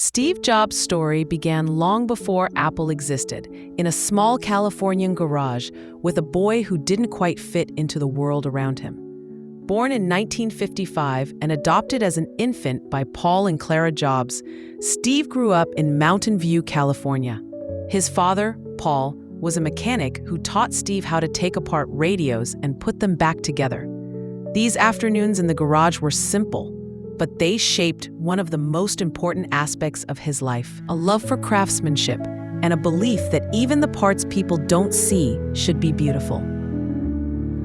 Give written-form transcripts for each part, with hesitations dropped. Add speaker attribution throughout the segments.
Speaker 1: Steve Jobs' story began long before Apple existed, in a small Californian garage with a boy who didn't quite fit into the world around him. Born in 1955 and adopted as an infant by Paul and Clara Jobs, Steve grew up in Mountain View, California. His father, Paul, was a mechanic who taught Steve how to take apart radios and put them back together. These afternoons in the garage were simple, but they shaped one of the most important aspects of his life, a love for craftsmanship and a belief that even the parts people don't see should be beautiful.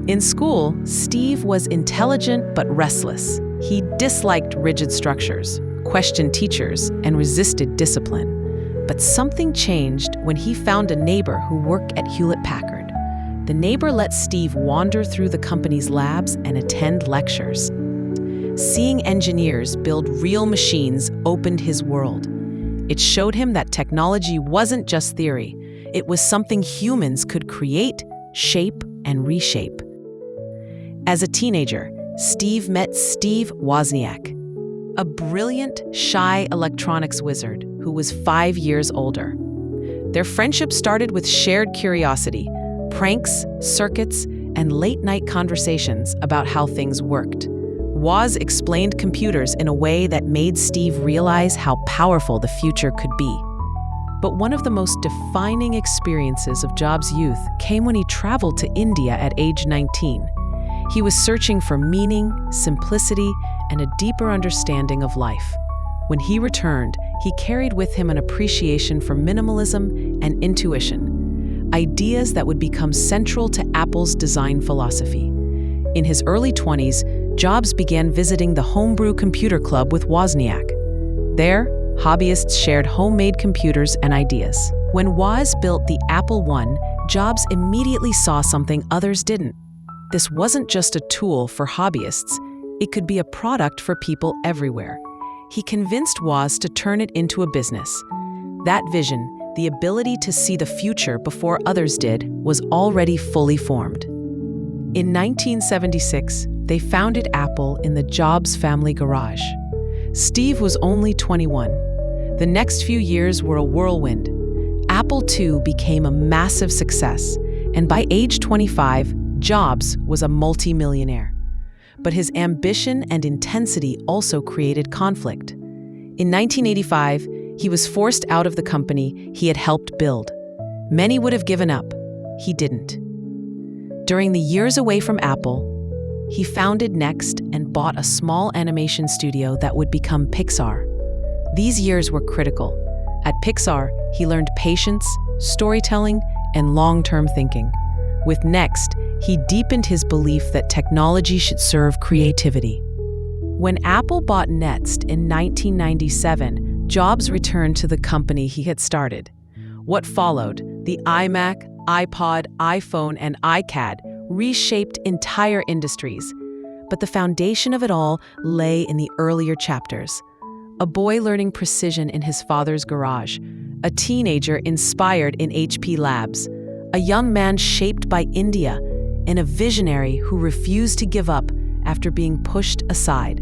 Speaker 1: In school, Steve was intelligent but restless. He disliked rigid structures, questioned teachers, and resisted discipline. But something changed when he found a neighbor who worked at Hewlett-Packard. The neighbor let Steve wander through the company's labs and attend lectures. Seeing engineers build real machines opened his world. It showed him that technology wasn't just theory. It was something humans could create, shape, and reshape. As a teenager, Steve met Steve Wozniak, a brilliant, shy electronics wizard who was 5 years older. Their friendship started with shared curiosity, pranks, circuits, and late-night conversations about how things worked. Woz explained computers in a way that made Steve realize how powerful the future could be. But one of the most defining experiences of Jobs' youth came when he traveled to India at age 19. He was searching for meaning, simplicity, and a deeper understanding of life. When he returned, he carried with him an appreciation for minimalism and intuition, ideas that would become central to Apple's design philosophy. In his early 20s, Jobs began visiting the Homebrew Computer Club with Wozniak. There, hobbyists shared homemade computers and ideas. When Woz built the Apple I, Jobs immediately saw something others didn't. This wasn't just a tool for hobbyists, it could be a product for people everywhere. He convinced Woz to turn it into a business. That vision, the ability to see the future before others did, was already fully formed. In 1976, they founded Apple in the Jobs family garage. Steve was only 21. The next few years were a whirlwind. Apple II became a massive success, and by age 25, Jobs was a multi-millionaire. But his ambition and intensity also created conflict. In 1985, he was forced out of the company he had helped build. Many would have given up. He didn't. During the years away from Apple, he founded Next and bought a small animation studio that would become Pixar. These years were critical. At Pixar, he learned patience, storytelling, and long-term thinking. With Next, he deepened his belief that technology should serve creativity. When Apple bought Next in 1997, Jobs returned to the company he had started. What followed, the iMac, iPod, iPhone, and iCAD, reshaped entire industries. But the foundation of it all lay in the earlier chapters. A boy learning precision in his father's garage, a teenager inspired in HP Labs, a young man shaped by India, and a visionary who refused to give up after being pushed aside.